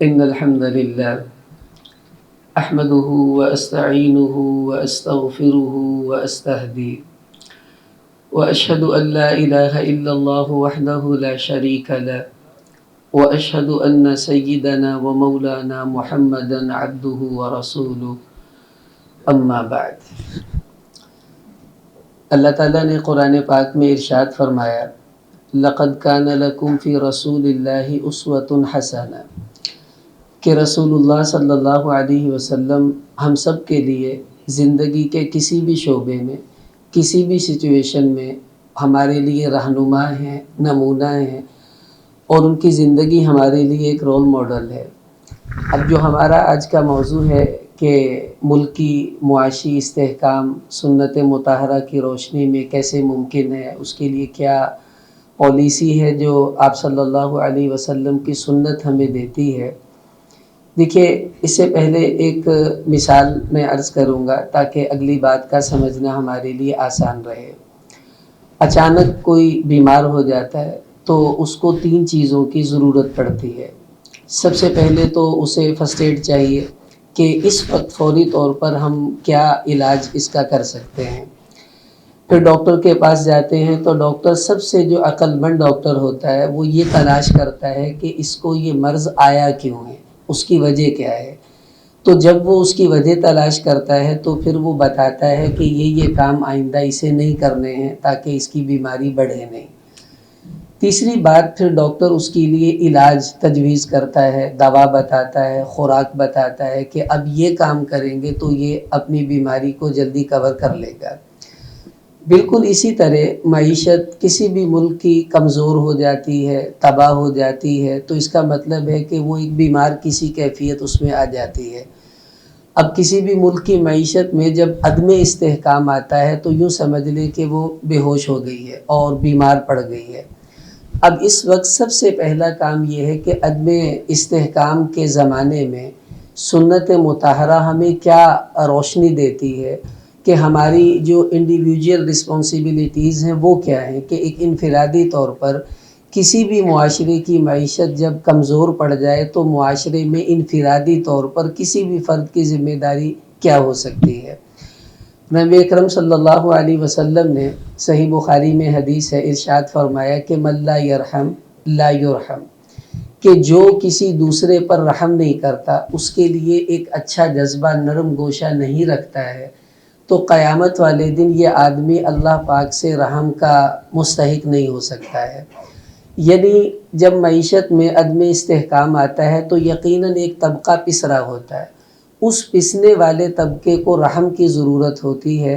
إن الحمد لله أحمده وأستعينه وأستغفره وأستهديه وأشهد أن لا إله إلا الله وحده لا شريك له وأشهد أن سيدنا ومولانا محمدا عبده ورسوله أما بعد. اللہ تعالیٰ نے قرآن پاک میں ارشاد فرمایا لقد كان لكم في رسول الله أسوة حسنة کہ رسول اللہ صلی اللہ علیہ وسلم ہم سب کے لیے زندگی کے کسی بھی شعبے میں کسی بھی سچویشن میں ہمارے لیے رہنما ہیں، نمونہ ہیں، اور ان کی زندگی ہمارے لیے ایک رول ماڈل ہے۔ اب جو ہمارا آج کا موضوع ہے کہ ملکی معاشی استحکام سنت مطہرہ کی روشنی میں کیسے ممکن ہے، اس کے لیے کیا پالیسی ہے جو آپ صلی اللہ علیہ وسلم کی سنت ہمیں دیتی ہے۔ دیکھیے، اس سے پہلے ایک مثال میں عرض کروں گا تاکہ اگلی بات کا سمجھنا ہمارے لیے آسان رہے۔ اچانک کوئی بیمار ہو جاتا ہے تو اس کو 3 چیزوں کی ضرورت پڑتی ہے۔ سب سے پہلے تو اسے فرسٹ ایڈ چاہیے کہ اس وقت فوری طور پر ہم کیا علاج اس کا کر سکتے ہیں۔ پھر ڈاکٹر کے پاس جاتے ہیں تو ڈاکٹر سب سے جو عقل مند ڈاکٹر ہوتا ہے وہ یہ تلاش کرتا ہے کہ اس کو یہ مرض آیا کیوں ہے، اس کی وجہ کیا ہے۔ تو جب وہ اس کی وجہ تلاش کرتا ہے تو پھر وہ بتاتا ہے کہ یہ کام آئندہ اسے نہیں کرنے ہیں تاکہ اس کی بیماری بڑھے نہیں۔ تیسری بات، پھر ڈاکٹر اس کے لیے علاج تجویز کرتا ہے، دوا بتاتا ہے، خوراک بتاتا ہے کہ اب یہ کام کریں گے تو یہ اپنی بیماری کو جلدی کور کر لے گا۔ بالکل اسی طرح معیشت کسی بھی ملک کی کمزور ہو جاتی ہے، تباہ ہو جاتی ہے تو اس کا مطلب ہے کہ وہ ایک بیمار کسی کیفیت اس میں آ جاتی ہے۔ اب کسی بھی ملک کی معیشت میں جب عدم استحکام آتا ہے تو یوں سمجھ لیں کہ وہ بے ہوش ہو گئی ہے اور بیمار پڑ گئی ہے۔ اب اس وقت سب سے پہلا کام یہ ہے کہ عدم استحکام کے زمانے میں سنت مطہرہ ہمیں کیا روشنی دیتی ہے کہ ہماری جو انڈیویجول رسپانسبلٹیز ہیں وہ کیا ہیں، کہ ایک انفرادی طور پر کسی بھی معاشرے کی معیشت جب کمزور پڑ جائے تو معاشرے میں انفرادی طور پر کسی بھی فرد کی ذمہ داری کیا ہو سکتی ہے۔ نبی اکرم صلی اللہ علیہ وسلم نے صحیح بخاری میں حدیث ہے، ارشاد فرمایا کہ من لا یرحم لا یرحم، کہ جو کسی دوسرے پر رحم نہیں کرتا، اس کے لیے ایک اچھا جذبہ نرم گوشہ نہیں رکھتا ہے تو قیامت والے دن یہ آدمی اللہ پاک سے رحم کا مستحق نہیں ہو سکتا ہے۔ یعنی جب معیشت میں عدم استحکام آتا ہے تو یقیناً ایک طبقہ پسرا ہوتا ہے، اس پسنے والے طبقے کو رحم کی ضرورت ہوتی ہے،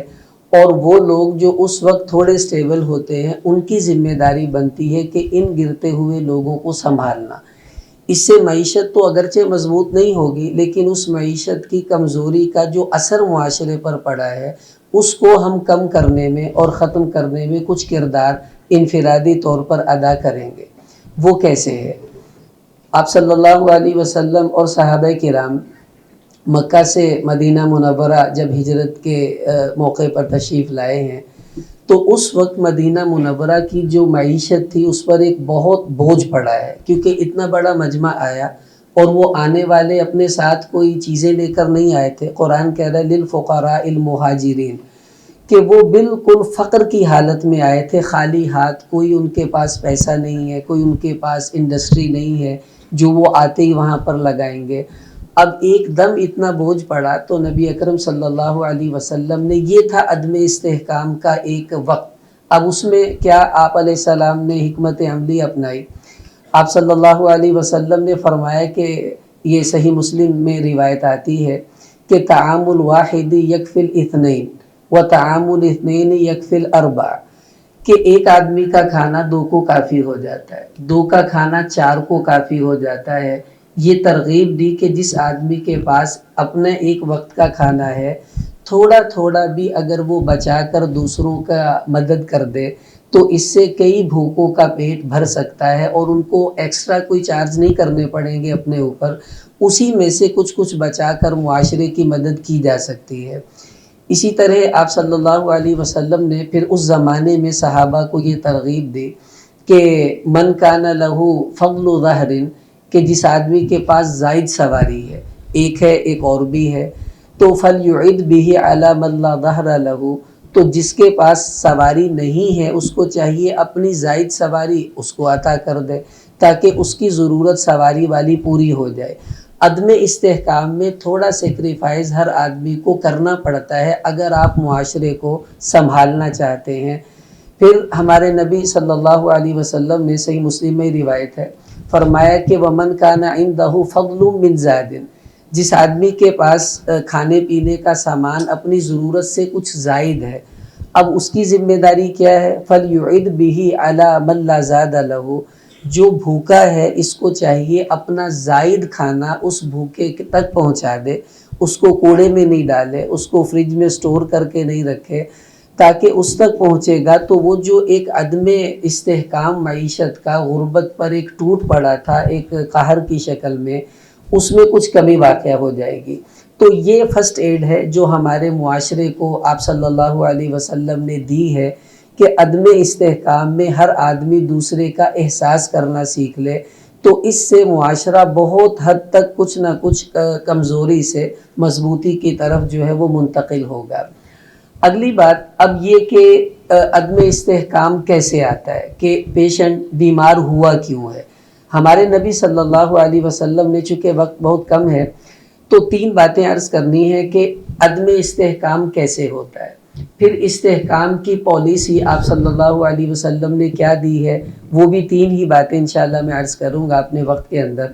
اور وہ لوگ جو اس وقت تھوڑے سٹیبل ہوتے ہیں ان کی ذمہ داری بنتی ہے کہ ان گرتے ہوئے لوگوں کو سنبھالنا۔ اس سے معیشت تو اگرچہ مضبوط نہیں ہوگی لیکن اس معیشت کی کمزوری کا جو اثر معاشرے پر پڑا ہے اس کو ہم کم کرنے میں اور ختم کرنے میں کچھ کردار انفرادی طور پر ادا کریں گے۔ وہ کیسے ہے؟ آپ صلی اللہ علیہ وسلم اور صحابہ کرام مکہ سے مدینہ منورہ جب ہجرت کے موقع پر تشریف لائے ہیں تو اس وقت مدینہ منورہ کی جو معیشت تھی اس پر ایک بہت بوجھ پڑا ہے، کیونکہ اتنا بڑا مجمع آیا اور وہ آنے والے اپنے ساتھ کوئی چیزیں لے کر نہیں آئے تھے۔ قرآن کہہ رہا ہے للفقراء المہاجرین، کہ وہ بالکل فقر کی حالت میں آئے تھے، خالی ہاتھ، کوئی ان کے پاس پیسہ نہیں ہے، کوئی ان کے پاس انڈسٹری نہیں ہے جو وہ آتے ہی وہاں پر لگائیں گے۔ اب ایک دم اتنا بوجھ پڑا تو نبی اکرم صلی اللہ علیہ وسلم نے، یہ تھا عدم استحکام کا ایک وقت۔ اب اس میں کیا آپ علیہ السلام نے حکمت عملی اپنائی۔ آپ صلی اللہ علیہ وسلم نے فرمایا کہ یہ صحیح مسلم میں روایت آتی ہے کہ طعام الواحد یکفی الاثنین وطعام الاثنین یکفی الاربع، کہ ایک آدمی کا کھانا 2 کو کافی ہو جاتا ہے، 2 کا کھانا 4 کو کافی ہو جاتا ہے۔ یہ ترغیب دی کہ جس آدمی کے پاس اپنے ایک وقت کا کھانا ہے، تھوڑا تھوڑا بھی اگر وہ بچا کر دوسروں کا مدد کر دے تو اس سے کئی بھوکوں کا پیٹ بھر سکتا ہے اور ان کو ایکسٹرا کوئی چارج نہیں کرنے پڑیں گے اپنے اوپر، اسی میں سے کچھ بچا کر معاشرے کی مدد کی جا سکتی ہے۔ اسی طرح آپ صلی اللہ علیہ وسلم نے پھر اس زمانے میں صحابہ کو یہ ترغیب دی کہ من کان لہ فضل ظہر، کہ جس آدمی کے پاس زائد سواری ہے، ایک ہے ایک اور بھی ہے، تو فَلْيُعِدْ بِهِ عَلَى مَنْ لَا ظَهْرَ لَهُ، تو جس کے پاس سواری نہیں ہے اس کو چاہیے اپنی زائد سواری اس کو عطا کر دے تاکہ اس کی ضرورت سواری والی پوری ہو جائے۔ عدم استحکام میں تھوڑا سیکریفائز ہر آدمی کو کرنا پڑتا ہے اگر آپ معاشرے کو سنبھالنا چاہتے ہیں۔ پھر ہمارے نبی صلی اللہ علیہ وسلم نے صحیح مسلم میں روایت ہے، فرمایا کہ وَمَنْ كَانَ عِنْدَهُ فَضْلٌ مِّنْ زَادٍ، جس آدمی کے پاس کھانے پینے کا سامان اپنی ضرورت سے کچھ زائد ہے، اب اس کی ذمہ داری کیا ہے؟ فَلْيُعِدْ بِهِ عَلَى مَنْ لَا زَادَ لَهُ، جو بھوکا ہے اس کو چاہیے اپنا زائد کھانا اس بھوکے تک پہنچا دے، اس کو کوڑے میں نہیں ڈالے، اس کو فریج میں سٹور کر کے نہیں رکھے، تاکہ اس تک پہنچے گا تو وہ جو ایک عدم استحکام معیشت کا غربت پر ایک ٹوٹ پڑا تھا ایک قہر کی شکل میں، اس میں کچھ کمی واقع ہو جائے گی۔ تو یہ فرسٹ ایڈ ہے جو ہمارے معاشرے کو آپ صلی اللہ علیہ وسلم نے دی ہے کہ عدم استحکام میں ہر آدمی دوسرے کا احساس کرنا سیکھ لے، تو اس سے معاشرہ بہت حد تک کچھ نہ کچھ کمزوری سے مضبوطی کی طرف جو ہے وہ منتقل ہوگا۔ اگلی بات اب یہ کہ عدم استحکام کیسے آتا ہے، کہ پیشنٹ بیمار ہوا کیوں ہے۔ ہمارے نبی صلی اللہ علیہ وسلم نے، چونکہ وقت بہت کم ہے تو 3 باتیں عرض کرنی ہے کہ عدم استحکام کیسے ہوتا ہے، پھر استحکام کی پالیسی آپ صلی اللہ علیہ وسلم نے کیا دی ہے، وہ بھی 3 ہی باتیں انشاءاللہ میں عرض کروں گا اپنے وقت کے اندر۔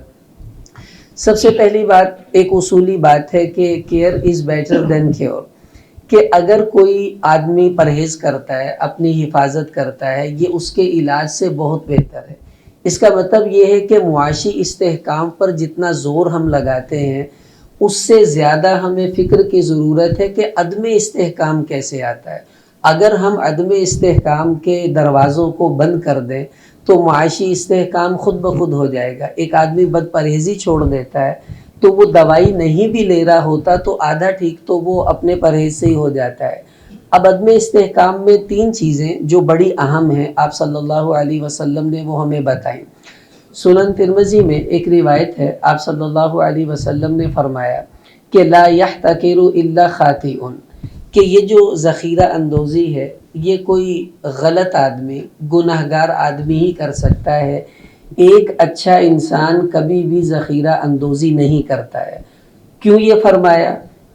سب سے پہلی بات ایک اصولی بات ہے کہ care is better than cure, کہ اگر کوئی آدمی پرہیز کرتا ہے، اپنی حفاظت کرتا ہے، یہ اس کے علاج سے بہت بہتر ہے۔ اس کا مطلب یہ ہے کہ معاشی استحکام پر جتنا زور ہم لگاتے ہیں اس سے زیادہ ہمیں فکر کی ضرورت ہے کہ عدم استحکام کیسے آتا ہے۔ اگر ہم عدم استحکام کے دروازوں کو بند کر دیں تو معاشی استحکام خود بخود ہو جائے گا۔ ایک آدمی بد پرہیزی چھوڑ دیتا ہے تو وہ دوائی نہیں بھی لے رہا ہوتا تو آدھا ٹھیک تو وہ اپنے پرہیز سے ہی ہو جاتا ہے۔ اب عدم استحکام میں 3 چیزیں جو بڑی اہم ہیں آپ صلی اللہ علیہ وسلم نے وہ ہمیں بتائیں۔ سنن ترمذی میں ایک روایت ہے، آپ صلی اللہ علیہ وسلم نے فرمایا کہ لا يحتکر الا خاطئ، کہ یہ جو ذخیرہ اندوزی ہے یہ کوئی غلط آدمی، گناہگار آدمی ہی کر سکتا ہے، ایک اچھا انسان کبھی بھی ذخیرہ اندوزی نہیں کرتا ہے۔ کیوں یہ فرمایا؟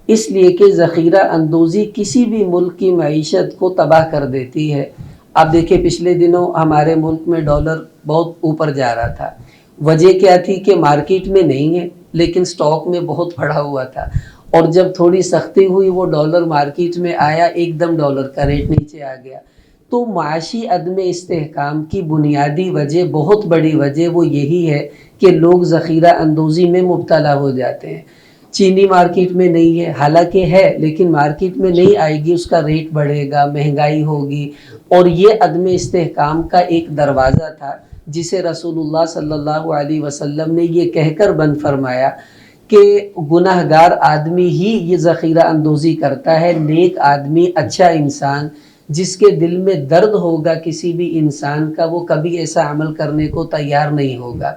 اس لیے کہ ذخیرہ اندوزی کسی بھی ملک کی معیشت کو تباہ کر دیتی ہے۔ آپ دیکھیں پچھلے دنوں ہمارے ملک میں ڈالر بہت اوپر جا رہا تھا، وجہ کیا تھی کہ مارکیٹ میں نہیں ہے لیکن سٹاک میں بہت پڑا ہوا تھا، اور جب تھوڑی سختی ہوئی وہ ڈالر مارکیٹ میں آیا، ایک دم ڈالر کا ریٹ نیچے آ گیا۔ تو معاشی عدم استحکام کی بنیادی وجہ، بہت بڑی وجہ وہ یہی ہے کہ لوگ ذخیرہ اندوزی میں مبتلا ہو جاتے ہیں۔ چینی مارکیٹ میں نہیں ہے، حالانکہ ہے لیکن مارکیٹ میں نہیں آئے گی، اس کا ریٹ بڑھے گا، مہنگائی ہوگی، اور یہ عدم استحکام کا ایک دروازہ تھا جسے رسول اللہ صلی اللہ علیہ وسلم نے یہ کہہ کر بند فرمایا کہ گناہگار آدمی ہی یہ ذخیرہ اندوزی کرتا ہے، نیک آدمی، اچھا انسان جس کے دل میں درد ہوگا کسی بھی انسان کا، وہ کبھی ایسا عمل کرنے کو تیار نہیں ہوگا۔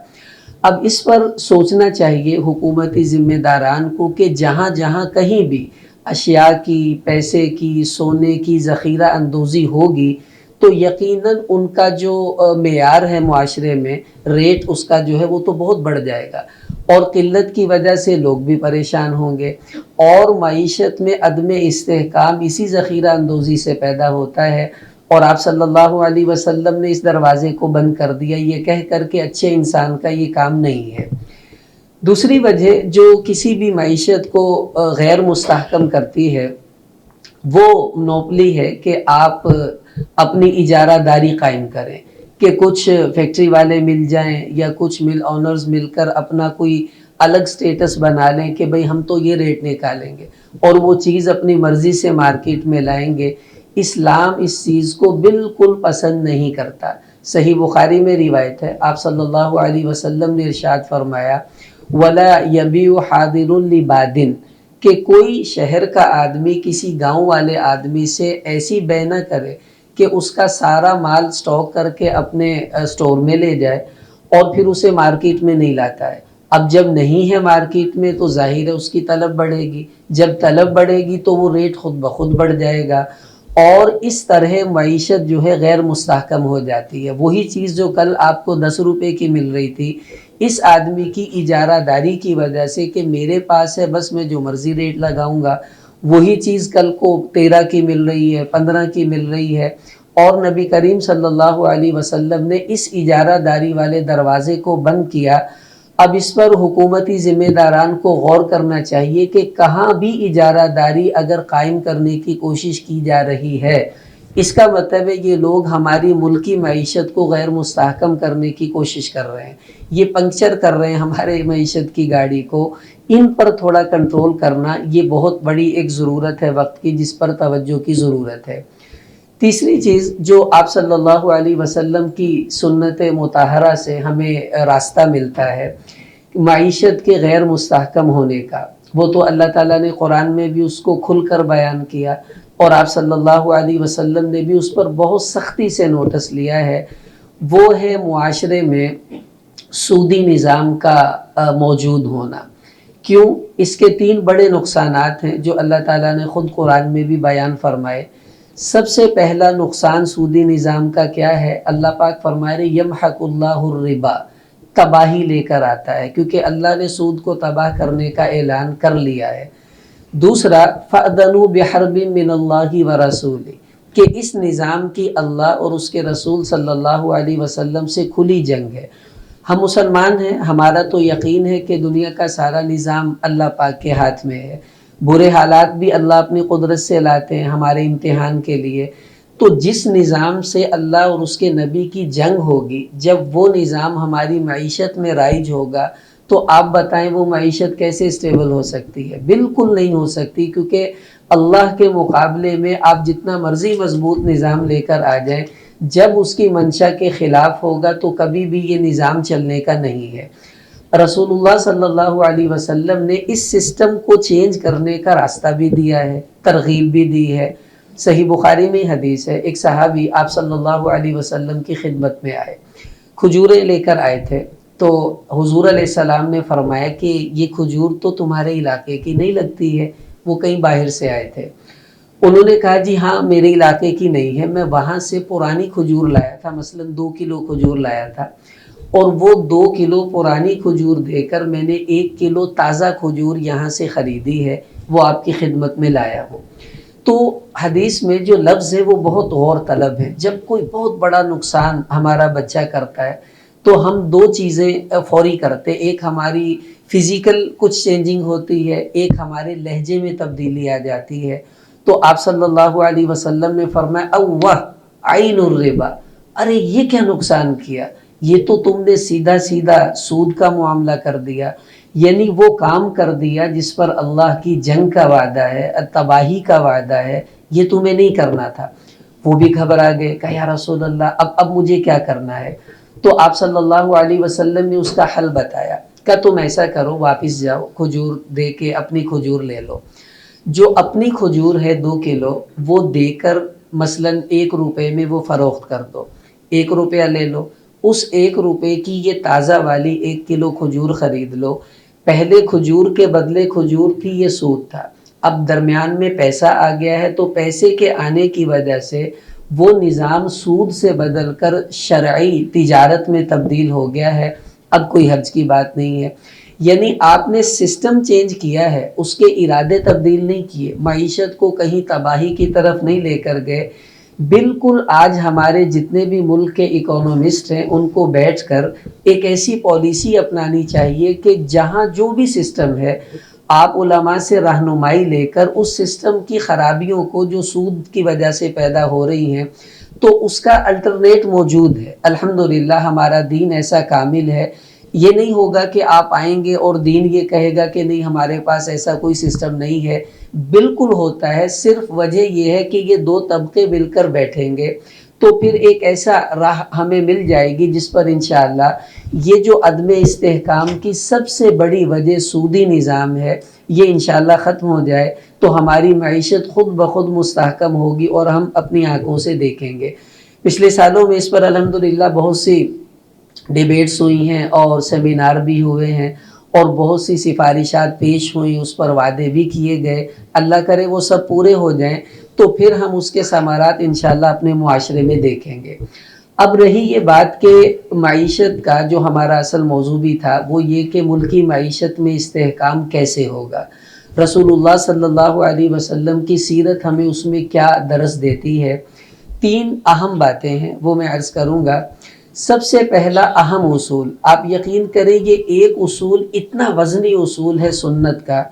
اب اس پر سوچنا چاہیے حکومتی ذمہ داران کو کہ جہاں جہاں کہیں بھی اشیاء کی، پیسے کی، سونے کی ذخیرہ اندوزی ہوگی تو یقیناً ان کا جو معیار ہے معاشرے میں، ریٹ اس کا جو ہے وہ تو بہت بڑھ جائے گا، اور قلت کی وجہ سے لوگ بھی پریشان ہوں گے، اور معیشت میں عدم استحکام اسی ذخیرہ اندوزی سے پیدا ہوتا ہے، اور آپ صلی اللہ علیہ وسلم نے اس دروازے کو بند کر دیا یہ کہہ کر کے اچھے انسان کا یہ کام نہیں ہے۔ دوسری وجہ جو کسی بھی معیشت کو غیر مستحکم کرتی ہے وہ نوپلی ہے کہ آپ اپنی اجارہ داری قائم کریں، کہ کچھ فیکٹری والے مل جائیں یا کچھ مل آنرز مل کر اپنا کوئی الگ سٹیٹس بنا لیں کہ بھئی ہم تو یہ ریٹ نکالیں گے، اور وہ چیز اپنی مرضی سے مارکیٹ میں لائیں گے۔ اسلام اس چیز کو بالکل پسند نہیں کرتا۔ صحیح بخاری میں روایت ہے، آپ صلی اللہ علیہ وسلم نے ارشاد فرمایا وَلَا يَبِيعُ حَاضِرٌ لِبَادٍ، کہ کوئی شہر کا آدمی کسی گاؤں والے آدمی سے ایسی بے نہ کرے کہ اس کا سارا مال سٹاک کر کے اپنے سٹور میں لے جائے، اور پھر اسے مارکیٹ میں نہیں لاتا ہے۔ اب جب نہیں ہے مارکیٹ میں تو ظاہر ہے اس کی طلب بڑھے گی، جب طلب بڑھے گی تو وہ ریٹ خود بخود بڑھ جائے گا، اور اس طرح معیشت جو ہے غیر مستحکم ہو جاتی ہے۔ وہی چیز جو کل آپ کو 10 روپے کی مل رہی تھی، اس آدمی کی اجارہ داری کی وجہ سے کہ میرے پاس ہے بس میں جو مرضی ریٹ لگاؤں گا، وہی چیز کل کو 13 کی مل رہی ہے، 15 کی مل رہی ہے، اور نبی کریم صلی اللہ علیہ وسلم نے اس اجارہ داری والے دروازے کو بند کیا۔ اب اس پر حکومتی ذمہ داران کو غور کرنا چاہیے کہ کہاں بھی اجارہ داری اگر قائم کرنے کی کوشش کی جا رہی ہے، اس کا مطلب ہے یہ لوگ ہماری ملکی معیشت کو غیر مستحکم کرنے کی کوشش کر رہے ہیں، یہ پنکچر کر رہے ہیں ہمارے معیشت کی گاڑی کو۔ ان پر تھوڑا کنٹرول کرنا یہ بہت بڑی ایک ضرورت ہے وقت کی، جس پر توجہ کی ضرورت ہے۔ تیسری چیز جو آپ صلی اللہ علیہ وسلم کی سنت مطہرہ سے ہمیں راستہ ملتا ہے معیشت کے غیر مستحکم ہونے کا، وہ تو اللہ تعالیٰ نے قرآن میں بھی اس کو کھل کر بیان کیا، اور آپ صلی اللہ علیہ وسلم نے بھی اس پر بہت سختی سے نوٹس لیا ہے، وہ ہے معاشرے میں سودی نظام کا موجود ہونا۔ کیوں؟ اس کے 3 بڑے نقصانات ہیں جو اللہ تعالیٰ نے خود قرآن میں بھی بیان فرمائے۔ سب سے پہلا نقصان سودی نظام کا کیا ہے؟ اللہ پاک فرما رہے یمحق اللہ الربا، تباہی لے کر آتا ہے، کیونکہ اللہ نے سود کو تباہ کرنے کا اعلان کر لیا ہے۔ دوسرا فَأْذَنُوا بِحَرْبٍ مِّنَ اللَّهِ وَرَسُولِهِ، کہ اس نظام کی اللہ اور اس کے رسول صلی اللہ علیہ وسلم سے کھلی جنگ ہے۔ ہم مسلمان ہیں، ہمارا تو یقین ہے کہ دنیا کا سارا نظام اللہ پاک کے ہاتھ میں ہے، برے حالات بھی اللہ اپنی قدرت سے لاتے ہیں ہمارے امتحان کے لیے۔ تو جس نظام سے اللہ اور اس کے نبی کی جنگ ہوگی، جب وہ نظام ہماری معیشت میں رائج ہوگا تو آپ بتائیں وہ معیشت کیسے اسٹیبل ہو سکتی ہے؟ بالکل نہیں ہو سکتی، کیونکہ اللہ کے مقابلے میں آپ جتنا مرضی مضبوط نظام لے کر آ جائیں، جب اس کی منشا کے خلاف ہوگا تو کبھی بھی یہ نظام چلنے کا نہیں ہے۔ رسول اللہ صلی اللہ علیہ وسلم نے اس سسٹم کو چینج کرنے کا راستہ بھی دیا ہے، ترغیب بھی دی ہے۔ صحیح بخاری میں حدیث ہے، ایک صحابی آپ صلی اللہ علیہ وسلم کی خدمت میں آئے، کھجوریں لے کر آئے تھے، تو حضور علیہ السلام نے فرمایا کہ یہ کھجور تو تمہارے علاقے کی نہیں لگتی ہے، وہ کہیں باہر سے آئے تھے۔ انہوں نے کہا جی ہاں میرے علاقے کی نہیں ہے، میں وہاں سے پرانی کھجور لایا تھا، مثلا 2 کلو کھجور لایا تھا، اور وہ 2 کلو پرانی کھجور دے کر میں نے 1 کلو تازہ کھجور یہاں سے خریدی ہے، وہ آپ کی خدمت میں لایا ہوں۔ تو حدیث میں جو لفظ ہے وہ بہت غور طلب ہے۔ جب کوئی بہت بڑا نقصان ہمارا بچہ کرتا ہے تو ہم 2 چیزیں فوری کرتے، ایک ہماری فزیکل کچھ چینجنگ ہوتی ہے، ایک ہمارے لہجے میں تبدیلی آ جاتی ہے۔ تو آپ صلی اللہ علیہ وسلم نے فرمایا اوہ عین الربا، ارے یہ کیا نقصان کیا، یہ تو تم نے سیدھا سیدھا سود کا معاملہ کر دیا، یعنی وہ کام کر دیا جس پر اللہ کی جنگ کا وعدہ ہے، تباہی کا وعدہ ہے، یہ تمہیں نہیں کرنا تھا۔ وہ بھی گھبرا گئے، کہا یا رسول اللہ اب مجھے کیا کرنا ہے؟ تو آپ صلی اللہ علیہ وسلم نے اس کا حل بتایا کہ تم ایسا کرو، واپس جاؤ، کھجور دے کے اپنی کھجور لے لو، جو اپنی کھجور ہے 2 کلو وہ دے کر مثلا 1 روپے میں وہ فروخت کر دو، 1 روپیہ لے لو، اس 1 روپے کی یہ تازہ والی 1 کلو کھجور خرید لو۔ پہلے کھجور کے بدلے کھجور تھی، یہ سود تھا، اب درمیان میں پیسہ آ گیا ہے، تو پیسے کے آنے کی وجہ سے وہ نظام سود سے بدل کر شرعی تجارت میں تبدیل ہو گیا ہے، اب کوئی حرج کی بات نہیں ہے۔ یعنی آپ نے سسٹم چینج کیا ہے، اس کے ارادے تبدیل نہیں کیے، معیشت کو کہیں تباہی کی طرف نہیں لے کر گئے۔ بالکل آج ہمارے جتنے بھی ملک کے اکونومسٹ ہیں ان کو بیٹھ کر ایک ایسی پالیسی اپنانی چاہیے کہ جہاں جو بھی سسٹم ہے آپ علماء سے رہنمائی لے کر اس سسٹم کی خرابیوں کو جو سود کی وجہ سے پیدا ہو رہی ہیں تو اس کا الٹرنیٹ موجود ہے۔ الحمدللہ ہمارا دین ایسا کامل ہے، یہ نہیں ہوگا کہ آپ آئیں گے اور دین یہ کہے گا کہ نہیں ہمارے پاس ایسا کوئی سسٹم نہیں ہے، بالکل ہوتا ہے، صرف وجہ یہ ہے کہ یہ 2 طبقے مل کر بیٹھیں گے تو پھر ایک ایسا راہ ہمیں مل جائے گی جس پر انشاءاللہ یہ جو عدم استحکام کی سب سے بڑی وجہ سودی نظام ہے یہ انشاءاللہ ختم ہو جائے تو ہماری معیشت خود بخود مستحکم ہوگی اور ہم اپنی آنکھوں سے دیکھیں گے۔ پچھلے سالوں میں اس پر الحمدللہ بہت سی ڈیبیٹس ہوئی ہیں اور سیمینار بھی ہوئے ہیں اور بہت سی سفارشات پیش ہوئیں، اس پر وعدے بھی کیے گئے، اللہ کرے وہ سب پورے ہو جائیں تو پھر ہم اس کے ثمرات انشاءاللہ اپنے معاشرے میں دیکھیں گے۔ اب رہی یہ بات کہ معیشت کا جو ہمارا اصل موضوع بھی تھا وہ یہ کہ ملکی معیشت میں استحکام کیسے ہوگا، رسول اللہ صلی اللہ علیہ وسلم کی سیرت ہمیں اس میں کیا درس دیتی ہے۔ 3 اہم باتیں ہیں وہ میں عرض کروں گا۔ سب سے پہلا اہم اصول، آپ یقین کریں یہ ایک اصول اتنا وزنی اصول ہے سنت کا،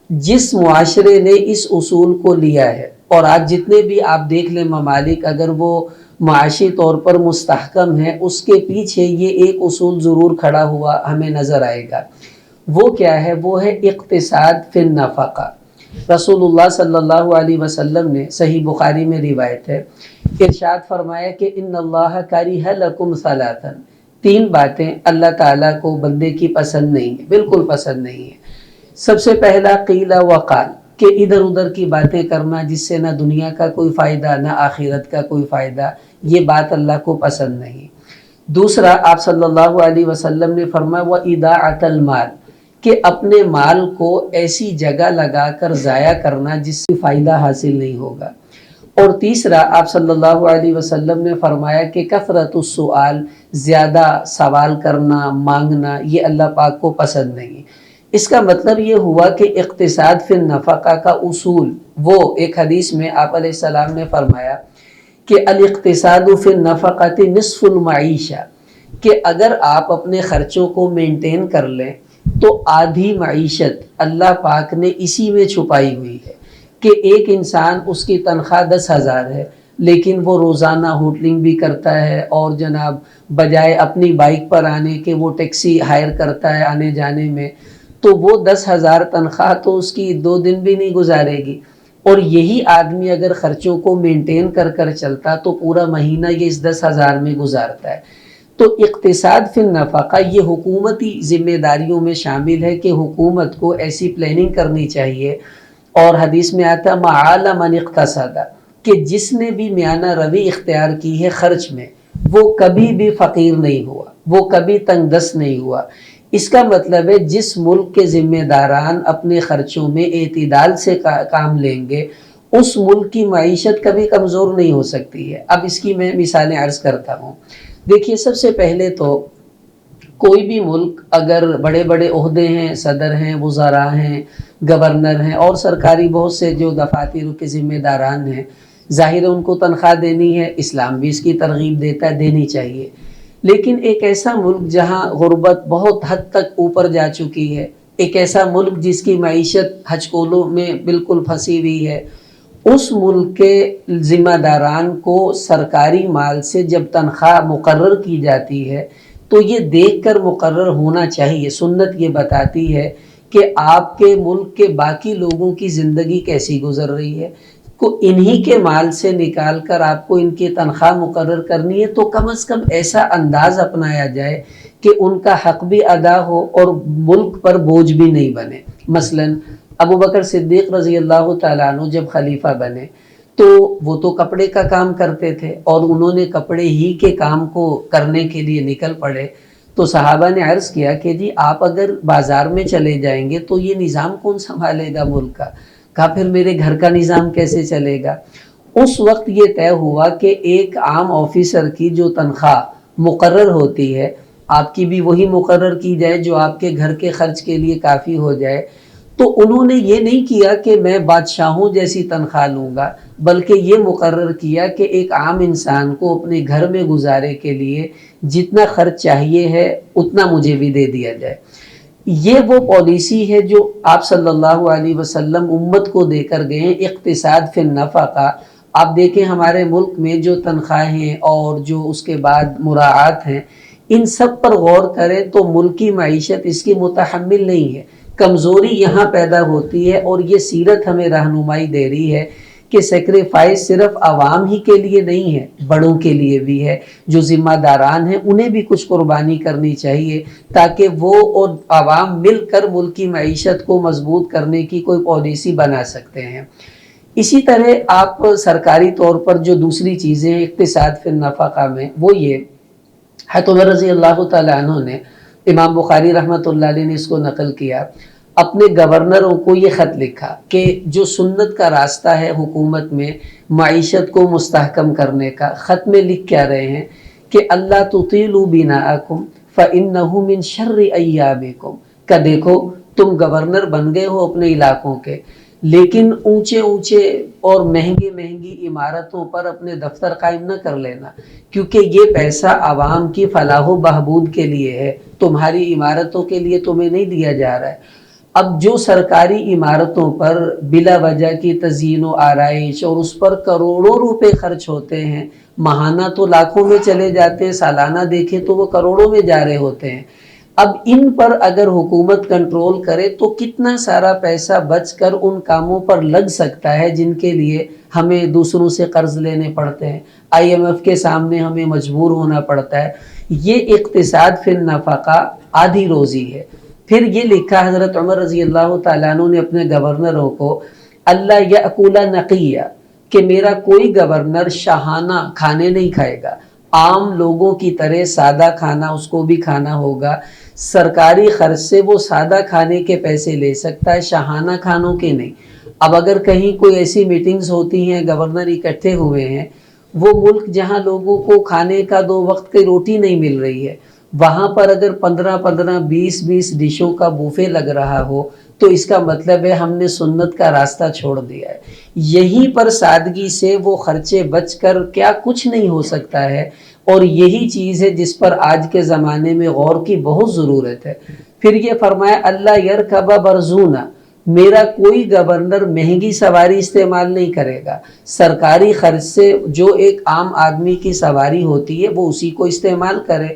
جس معاشرے نے اس اصول کو لیا ہے اور آج جتنے بھی آپ دیکھ لیں ممالک، اگر وہ معاشی طور پر مستحکم ہیں، اس کے پیچھے یہ ایک اصول ضرور کھڑا ہوا ہمیں نظر آئے گا۔ وہ کیا ہے؟ وہ ہے اقتصاد فی النفقہ۔ رسول اللہ صلی اللہ علیہ وسلم نے صحیح بخاری میں روایت ہے، ارشاد فرمایا کہ ان اللہ کرہ لکم ثلاثا، 3 باتیں اللہ تعالیٰ کو بندے کی پسند نہیں ہیں، بالکل پسند نہیں ہیں۔ سب سے پہلا قیل وقال، کہ ادھر ادھر کی باتیں کرنا جس سے نہ دنیا کا کوئی فائدہ نہ آخرت کا کوئی فائدہ، یہ بات اللہ کو پسند نہیں۔ دوسرا آپ صلی اللہ علیہ وسلم نے فرمایا وَإِضَاعَةَ الْمَالِ، کہ اپنے مال کو ایسی جگہ لگا کر ضائع کرنا جس سے فائدہ حاصل نہیں ہوگا۔ اور تیسرا آپ صلی اللہ علیہ وسلم نے فرمایا کہ کثرت السؤال، زیادہ سوال کرنا مانگنا، یہ اللہ پاک کو پسند نہیں۔ اس کا مطلب یہ ہوا کہ اقتصاد فی النفقہ کا اصول، وہ ایک حدیث میں آپ علیہ السلام نے فرمایا کہ الاقتصاد فی النفقۃ نصف المعیشہ، کہ اگر آپ اپنے خرچوں کو مینٹین کر لیں تو آدھی معیشت اللہ پاک نے اسی میں چھپائی ہوئی ہے۔ کہ ایک انسان اس کی تنخواہ 10,000 ہے لیکن وہ روزانہ ہوٹلنگ بھی کرتا ہے اور جناب بجائے اپنی بائک پر آنے کے وہ ٹیکسی ہائر کرتا ہے آنے جانے میں، تو وہ 10,000 تنخواہ تو اس کی 2 دن بھی نہیں گزارے گی۔ اور یہی آدمی اگر خرچوں کو مینٹین کر کر چلتا تو پورا مہینہ یہ اس 10,000 میں گزارتا ہے۔ تو اقتصاد فی النفقہ یہ حکومتی ذمہ داریوں میں شامل ہے کہ حکومت کو ایسی پلاننگ کرنی چاہیے، اور حدیث میں آتا معال من اقتصد، کہ جس نے بھی میانہ روی اختیار کی ہے خرچ میں، وہ کبھی بھی فقیر نہیں ہوا، وہ کبھی تنگ دست نہیں ہوا۔ اس کا مطلب ہے جس ملک کے ذمہ داران اپنے خرچوں میں اعتدال سے کام لیں گے، اس ملک کی معیشت کبھی کمزور نہیں ہو سکتی ہے۔ اب اس کی میں مثالیں عرض کرتا ہوں۔ دیکھیے سب سے پہلے تو کوئی بھی ملک اگر بڑے بڑے عہدے ہیں، صدر ہیں، وزراء ہیں، گورنر ہیں اور سرکاری بہت سے جو دفاتر کے ذمہ داران ہیں، ظاہر ہے ان کو تنخواہ دینی ہے، اسلام بھی اس کی ترغیب دیتا ہے، دینی چاہیے۔ لیکن ایک ایسا ملک جہاں غربت بہت حد تک اوپر جا چکی ہے، ایک ایسا ملک جس کی معیشت ہچکولوں میں بالکل پھنسی ہوئی ہے، اس ملک کے ذمہ داران کو سرکاری مال سے جب تنخواہ مقرر کی جاتی ہے تو یہ دیکھ کر مقرر ہونا چاہیے۔ سنت یہ بتاتی ہے کہ آپ کے ملک کے باقی لوگوں کی زندگی کیسی گزر رہی ہے، کو انہی کے مال سے نکال کر آپ کو ان کی تنخواہ مقرر کرنی ہے، تو کم از کم ایسا انداز اپنایا جائے کہ ان کا حق بھی ادا ہو اور ملک پر بوجھ بھی نہیں بنے۔ مثلا ابو بکر صدیق رضی اللہ تعالیٰ عنہ جب خلیفہ بنے تو وہ تو کپڑے کا کام کرتے تھے اور انہوں نے کپڑے ہی کے کام کو کرنے کے لیے نکل پڑے۔ تو صحابہ نے عرض کیا کہ جی آپ اگر بازار میں چلے جائیں گے تو یہ نظام کون سنبھالے گا ملک کا؟ کہا پھر میرے گھر کا نظام کیسے چلے گا؟ اس وقت یہ طے ہوا کہ ایک عام آفیسر کی جو تنخواہ مقرر ہوتی ہے، آپ کی بھی وہی مقرر کی جائے جو آپ کے گھر کے خرچ کے لیے کافی ہو جائے۔ تو انہوں نے یہ نہیں کیا کہ میں بادشاہوں جیسی تنخواہ لوں گا، بلکہ یہ مقرر کیا کہ ایک عام انسان کو اپنے گھر میں گزارے کے لیے جتنا خرچ چاہیے ہے اتنا مجھے بھی دے دیا جائے۔ یہ وہ پالیسی ہے جو آپ صلی اللہ علیہ وسلم امت کو دے کر گئے ہیں، اقتصاد فی النفقہ۔ آپ دیکھیں ہمارے ملک میں جو تنخواہیں اور جو اس کے بعد مراعات ہیں، ان سب پر غور کریں تو ملکی معیشت اس کی متحمل نہیں ہے، کمزوری یہاں پیدا ہوتی ہے۔ اور یہ سیرت ہمیں رہنمائی دے رہی ہے کہ سیکریفائس صرف عوام ہی کے لیے نہیں ہے، بڑوں کے لیے بھی ہے، جو ذمہ داران ہیں انہیں بھی کچھ قربانی کرنی چاہیے تاکہ وہ اور عوام مل کر ملک کی معیشت کو مضبوط کرنے کی کوئی پالیسی بنا سکتے ہیں۔ اسی طرح آپ سرکاری طور پر جو دوسری چیزیں اقتصاد فی النفقہ میں، وہ یہ حضرت عمر رضی اللہ تعالیٰ عنہ نے، امام بخاری رحمۃ اللہ علیہ نے اس کو نقل کیا، اپنے گورنروں کو یہ خط لکھا کہ جو سنت کا راستہ ہے حکومت میں معیشت کو مستحکم کرنے کا، خط میں لکھ کیا رہے ہیں کہ اللہ تطیلوا بناءکم فإنہ من شر ایامکم، کہ دیکھو تم گورنر بن گئے ہو اپنے علاقوں کے، لیکن اونچے اونچے اور مہنگی مہنگی عمارتوں پر اپنے دفتر قائم نہ کر لینا، کیونکہ یہ پیسہ عوام کی فلاح و بہبود کے لیے ہے، تمہاری عمارتوں کے لیے تمہیں نہیں دیا جا رہا ہے۔ اب جو سرکاری عمارتوں پر بلا وجہ کی تزئین و آرائش اور اس پر کروڑوں روپے خرچ ہوتے ہیں، ماہانہ تو لاکھوں میں چلے جاتے ہیں، سالانہ دیکھیں تو وہ کروڑوں میں جا رہے ہوتے ہیں، اب ان پر اگر حکومت کنٹرول کرے تو کتنا سارا پیسہ بچ کر ان کاموں پر لگ سکتا ہے جن کے لیے ہمیں دوسروں سے قرض لینے پڑتے ہیں، IMF کے سامنے ہمیں مجبور ہونا پڑتا ہے۔ یہ اقتصاد فی النفقہ آدھی روزی ہے۔ پھر یہ لکھا حضرت عمر رضی اللہ تعالیٰ عنہ نے اپنے گورنروں کو، اللہ یأکل نقیہ، کہ میرا کوئی گورنر شاہانہ کھانے نہیں کھائے گا، عام لوگوں کی طرح سادہ کھانا اس کو بھی کھانا ہوگا، سرکاری خرچ سے وہ سادہ کھانے کے پیسے لے سکتا ہے، شاہانہ کھانوں کے نہیں۔ اب اگر کہیں کوئی ایسی میٹنگز ہوتی ہیں، گورنر اکٹھے ہوئے ہیں، وہ ملک جہاں لوگوں کو کھانے کا 2 وقت کی روٹی نہیں مل رہی ہے، وہاں پر اگر 15 20 ڈشوں کا بوفے لگ رہا ہو تو اس کا مطلب ہے ہم نے سنت کا راستہ چھوڑ دیا ہے۔ یہیں پر سادگی سے وہ خرچے بچ کر کیا کچھ نہیں ہو سکتا ہے، اور یہی چیز ہے جس پر آج کے زمانے میں غور کی بہت ضرورت ہے۔ پھر یہ فرمایا اللہ یرکب برزونا، میرا کوئی گورنر مہنگی سواری استعمال نہیں کرے گا، سرکاری خرچ سے جو ایک عام آدمی کی سواری ہوتی ہے وہ اسی کو استعمال کرے۔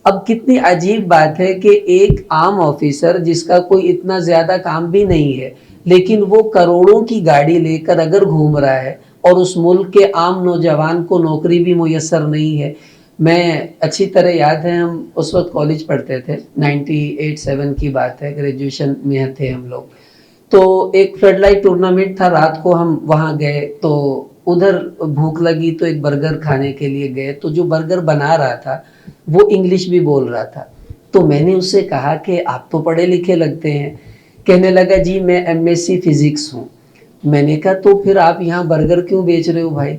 اب کتنی عجیب بات ہے کہ ایک عام آفیسر جس کا کوئی اتنا زیادہ کام بھی نہیں ہے، لیکن وہ کروڑوں کی گاڑی لے کر اگر گھوم رہا ہے اور اس ملک کے عام نوجوان کو نوکری بھی میسر نہیں ہے۔ میں اچھی طرح یاد ہے، ہم اس وقت کالج پڑھتے تھے، 98-7 کی بات ہے، گریجویشن میں تھے ہم لوگ، تو ایک فلڈ لائٹ ٹورنامنٹ تھا، رات کو ہم وہاں گئے تو ادھر بھوک لگی تو ایک برگر کھانے کے لیے گئے، تو جو برگر بنا رہا تھا وہ انگلش بھی بول رہا تھا، تو میں نے اس سے کہا کہ آپ تو پڑھے لکھے لگتے ہیں، کہنے لگا جی میں MSc فزکس ہوں۔ میں نے کہا تو پھر آپ یہاں برگر کیوں بیچ رہے ہو بھائی؟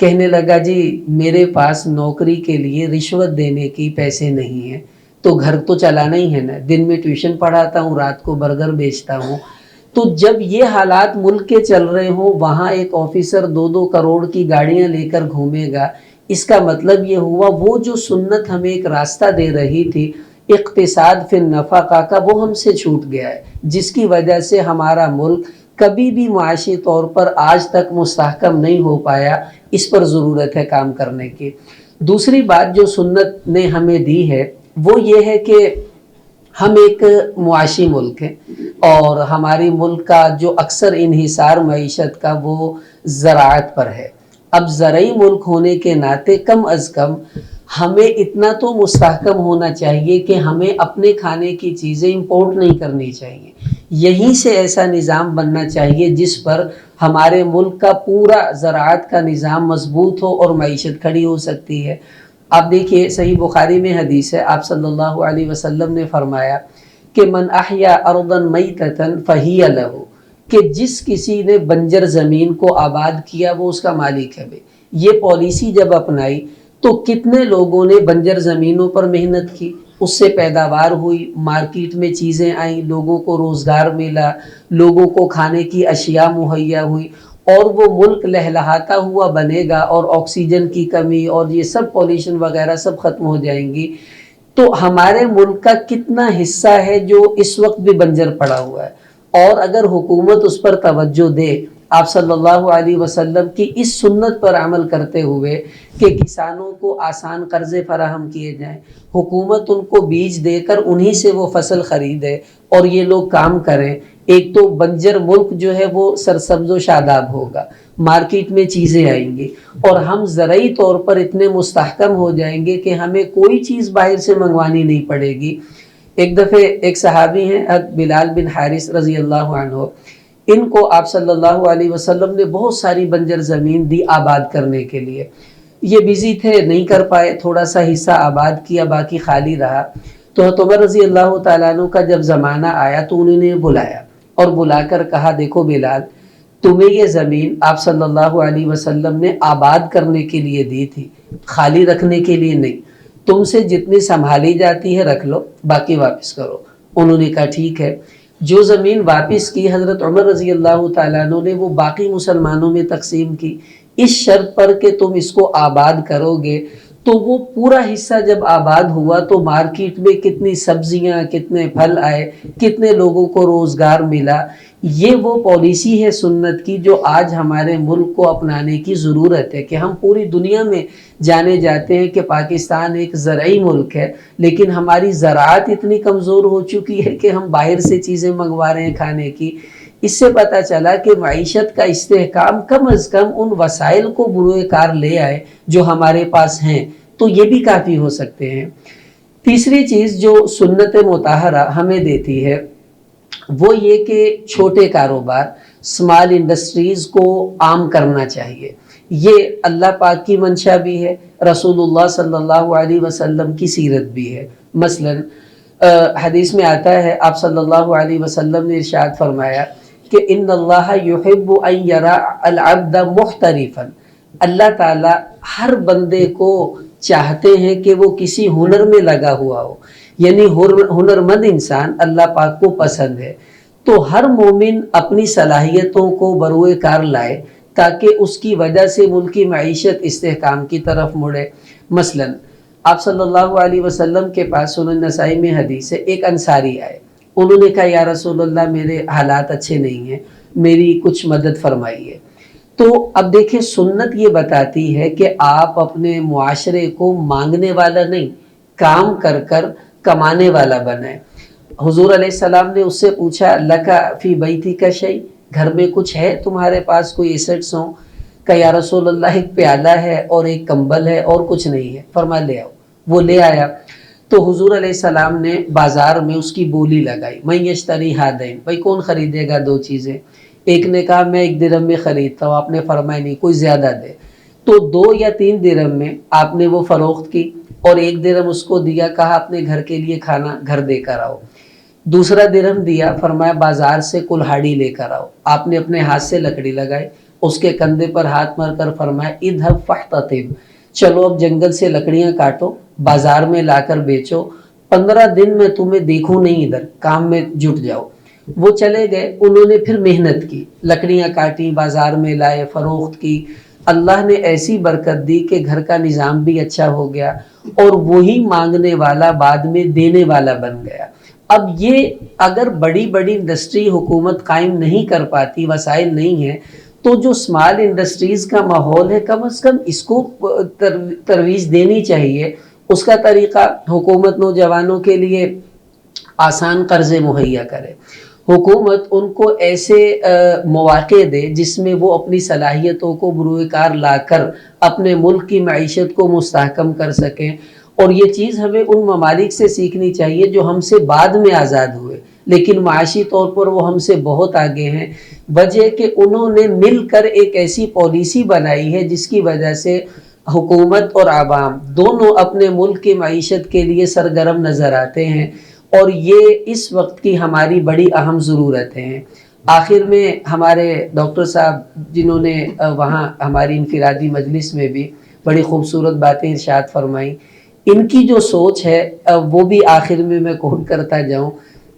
کہنے لگا جی میرے پاس نوکری کے لیے رشوت دینے کی پیسے نہیں ہیں، تو گھر تو چلانا ہی ہے نا، دن میں ٹیوشن پڑھاتا ہوں، رات کو برگر بیچتا ہوں۔ تو جب یہ حالات ملک کے چل رہے ہوں، وہاں ایک آفیسر 2 کروڑ کی گاڑیاں لے کر گھومے گا، اس کا مطلب یہ ہوا وہ جو سنت ہمیں ایک راستہ دے رہی تھی اقتصاد فی النفقہ کا، وہ ہم سے چھوٹ گیا ہے، جس کی وجہ سے ہمارا ملک کبھی بھی معاشی طور پر آج تک مستحکم نہیں ہو پایا۔ اس پر ضرورت ہے کام کرنے کی۔ دوسری بات جو سنت نے ہمیں دی ہے وہ یہ ہے کہ ہم ایک معاشی ملک ہیں، اور ہماری ملک کا جو اکثر انحصار معیشت کا وہ زراعت پر ہے۔ اب زرعی ملک ہونے کے ناطے کم از کم ہمیں اتنا تو مستحکم ہونا چاہیے کہ ہمیں اپنے کھانے کی چیزیں امپورٹ نہیں کرنی چاہیے، یہیں سے ایسا نظام بننا چاہیے جس پر ہمارے ملک کا پورا زراعت کا نظام مضبوط ہو اور معیشت کھڑی ہو سکتی ہے۔ آپ دیکھیے صحیح بخاری میں حدیث ہے، آپ صلی اللہ علیہ وسلم نے فرمایا کہ من احیا ارضا میتۃ فہی لہ، کہ جس کسی نے بنجر زمین کو آباد کیا وہ اس کا مالک ہے۔ یہ پالیسی جب اپنائی تو کتنے لوگوں نے بنجر زمینوں پر محنت کی، اس سے پیداوار ہوئی، مارکیٹ میں چیزیں آئیں، لوگوں کو روزگار ملا، لوگوں کو کھانے کی اشیاء مہیا ہوئی، اور وہ ملک لہلہاتا ہوا بنے گا، اور آکسیجن کی کمی اور یہ سب پولیوشن وغیرہ سب ختم ہو جائیں گی۔ تو ہمارے ملک کا کتنا حصہ ہے جو اس وقت بھی بنجر پڑا ہوا ہے، اور اگر حکومت اس پر توجہ دے، آپ صلی اللہ علیہ وسلم کی اس سنت پر عمل کرتے ہوئے کہ کسانوں کو آسان قرضے فراہم کیے جائیں، حکومت ان کو بیج دے کر انہی سے وہ فصل خریدے اور یہ لوگ کام کریں، ایک تو بنجر ملک جو ہے وہ سرسبز و شاداب ہوگا، مارکیٹ میں چیزیں آئیں گی، اور ہم زرعی طور پر اتنے مستحکم ہو جائیں گے کہ ہمیں کوئی چیز باہر سے منگوانی نہیں پڑے گی۔ ایک دفعہ ایک صحابی ہیں بلال بن حارث رضی اللہ عنہ، ان کو آپ صلی اللہ علیہ وسلم نے بہت ساری بنجر زمین دی آباد کرنے کے لیے۔ یہ بزی تھے, نہیں کر پائے, تھوڑا سا حصہ آباد کیا, باقی خالی رہا. تو حضرت عمر رضی اللہ تعالیٰ عنہ کا جب زمانہ آیا تو انہوں نے بلایا اور بلا کر کہا, دیکھو بلال, تمہیں یہ زمین آپ صلی اللہ علیہ وسلم نے آباد کرنے کے لیے دی تھی, خالی رکھنے کے لیے نہیں. تم سے جتنی سنبھالی جاتی ہے رکھ لو, باقی واپس کرو. انہوں نے کہا ٹھیک ہے. جو زمین واپس کی حضرت عمر رضی اللہ تعالیٰ عنہ نے وہ باقی مسلمانوں میں تقسیم کی, اس شرط پر کہ تم اس کو آباد کرو گے. تو وہ پورا حصہ جب آباد ہوا تو مارکیٹ میں کتنی سبزیاں, کتنے پھل آئے, کتنے لوگوں کو روزگار ملا. یہ وہ پالیسی ہے سنت کی جو آج ہمارے ملک کو اپنانے کی ضرورت ہے, کہ ہم پوری دنیا میں جانے جاتے ہیں کہ پاکستان ایک زرعی ملک ہے, لیکن ہماری زراعت اتنی کمزور ہو چکی ہے کہ ہم باہر سے چیزیں منگوا رہے ہیں کھانے کی. اس سے پتہ چلا کہ معیشت کا استحکام کم از کم ان وسائل کو بروئے کار لے آئے جو ہمارے پاس ہیں, تو یہ بھی کافی ہو سکتے ہیں. تیسری چیز جو سنت مطہرہ ہمیں دیتی ہے وہ یہ کہ چھوٹے کاروبار, اسمال انڈسٹریز کو عام کرنا چاہیے. یہ اللہ پاک کی منشا بھی ہے, رسول اللہ صلی اللہ علیہ وسلم کی سیرت بھی ہے. مثلا حدیث میں آتا ہے, آپ صلی اللہ علیہ وسلم نے ارشاد فرمایا کہ ان اللہ یحب ان یرا العبد محترفا, اللہ تعالیٰ ہر بندے کو چاہتے ہیں کہ وہ کسی ہنر میں لگا ہوا ہو, یعنی ہنرمند انسان اللہ پاک کو پسند ہے. تو ہر مومن اپنی صلاحیتوں کو بروئے کار لائے تاکہ اس کی وجہ سے ملک کی معیشت استحکام کی طرف مڑے. مثلا آپ صلی اللہ علیہ وسلم کے پاس سنن نسائی میں حدیث ہے, ایک انصاری آئے, انہوں نے کہا یا رسول اللہ میرے حالات اچھے نہیں ہیں, میری کچھ مدد فرمائیے. تو اب دیکھیں سنت یہ بتاتی ہے کہ آپ اپنے معاشرے کو مانگنے والا نہیں, کام کر کر کمانے والا بنائیں. حضور علیہ السلام نے اس سے پوچھا لکا فی بیتی کا شیء, گھر میں کچھ ہے تمہارے پاس, کوئی ایسٹس ہوں؟ کہ یا رسول اللہ ایک پیالہ ہے اور ایک کمبل ہے اور کچھ نہیں ہے. فرمایا لے آؤ. وہ لے آیا. تو حضور علیہ السلام نے بازار میں اس کی بولی لگائی, من یشتری ہذین, بھائی کون خریدے گا دو چیزیں؟ ایک نے کہا میں 1 درہم میں خریدتا ہوں. آپ نے فرمایا نہیں, کوئی زیادہ دے. تو 2 یا 3 درہم میں آپ نے وہ فروخت کی اور 1 درہم اس کو دیا, کہا اپنے گھر کے لیے کھانا گھر دے کر آؤ. دوسرا درہم دیا, فرمایا بازار سے کلہاڑی لے کر آؤ. آپ نے اپنے ہاتھ سے لکڑی لگائی, اس کے کندھے پر ہاتھ مار کر فرمایا اذهب فاحتطب, چلو اب جنگل سے لکڑیاں کاٹو, بازار میں لا کر بیچو, 15 دن میں تمہیں دیکھوں نہیں ادھر, کام میں جٹ جاؤ. وہ چلے گئے, انہوں نے پھر محنت کی, لکڑیاں کاٹی, بازار میں لائے, فروخت کی. اللہ نے ایسی برکت دی کہ گھر کا نظام بھی اچھا ہو گیا اور وہی مانگنے والا بعد میں دینے والا بن گیا. اب یہ اگر بڑی بڑی انڈسٹری حکومت قائم نہیں کر پاتی, وسائل نہیں ہیں, تو جو اسمال انڈسٹریز کا ماحول ہے کم از کم اس کو ترویج دینی چاہیے. اس کا طریقہ حکومت نوجوانوں کے لیے آسان قرضے مہیا کرے, حکومت ان کو ایسے مواقع دے جس میں وہ اپنی صلاحیتوں کو بروئے کار لا کر اپنے ملک کی معیشت کو مستحکم کر سکیں. اور یہ چیز ہمیں ان ممالک سے سیکھنی چاہیے جو ہم سے بعد میں آزاد ہوئے لیکن معاشی طور پر وہ ہم سے بہت آگے ہیں. وجہ کہ انہوں نے مل کر ایک ایسی پالیسی بنائی ہے جس کی وجہ سے حکومت اور عوام دونوں اپنے ملک کی معیشت کے لیے سرگرم نظر آتے ہیں, اور یہ اس وقت کی ہماری بڑی اہم ضرورتیں ہیں. آخر میں ہمارے ڈاکٹر صاحب جنہوں نے وہاں ہماری انفرادی مجلس میں بھی بڑی خوبصورت باتیں ارشاد فرمائیں, ان کی جو سوچ ہے وہ بھی آخر میں کوٹ کرتا جاؤں.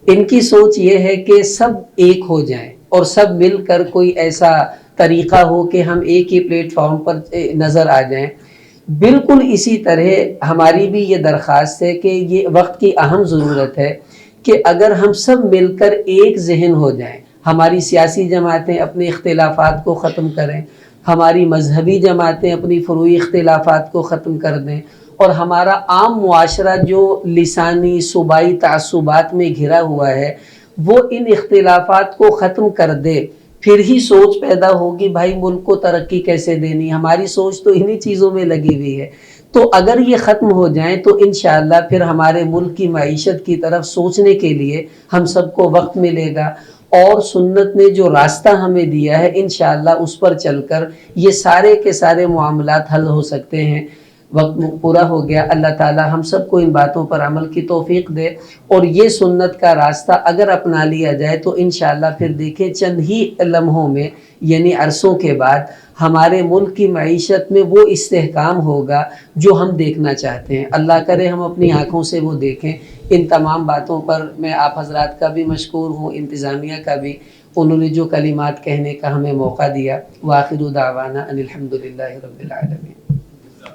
ان کی سوچ یہ ہے کہ سب ایک ہو جائیں اور سب مل کر کوئی ایسا طریقہ ہو کہ ہم ایک ہی پلیٹ فارم پر نظر آ جائیں. بالکل اسی طرح ہماری بھی یہ درخواست ہے کہ یہ وقت کی اہم ضرورت ہے کہ اگر ہم سب مل کر ایک ذہن ہو جائیں, ہماری سیاسی جماعتیں اپنے اختلافات کو ختم کریں, ہماری مذہبی جماعتیں اپنی فروعی اختلافات کو ختم کر دیں, اور ہمارا عام معاشرہ جو لسانی صوبائی تعصبات میں گھرا ہوا ہے وہ ان اختلافات کو ختم کر دے, پھر ہی سوچ پیدا ہوگی بھائی ملک کو ترقی کیسے دینی. ہماری سوچ تو انہی چیزوں میں لگی ہوئی ہے. تو اگر یہ ختم ہو جائیں تو انشاءاللہ پھر ہمارے ملک کی معیشت کی طرف سوچنے کے لیے ہم سب کو وقت ملے گا. اور سنت نے جو راستہ ہمیں دیا ہے انشاءاللہ اس پر چل کر یہ سارے کے سارے معاملات حل ہو سکتے ہیں۔ وقت پورا ہو گیا، اللہ تعالی ہم سب کو ان باتوں پر عمل کی توفیق دے، اور یہ سنت کا راستہ اگر اپنا لیا جائے تو انشاءاللہ پھر دیکھیں چند ہی لمحوں میں یعنی عرصوں کے بعد ہمارے ملک کی معیشت میں وہ استحکام ہوگا جو ہم دیکھنا چاہتے ہیں۔ اللہ کرے ہم اپنی آنکھوں سے وہ دیکھیں۔ ان تمام باتوں پر میں آپ حضرات کا بھی مشکور ہوں، انتظامیہ کا بھی، انہوں نے جو کلمات کہنے کا ہمیں موقع دیا۔ وآخر دعوانا ان الحمدللہ رب العالمین۔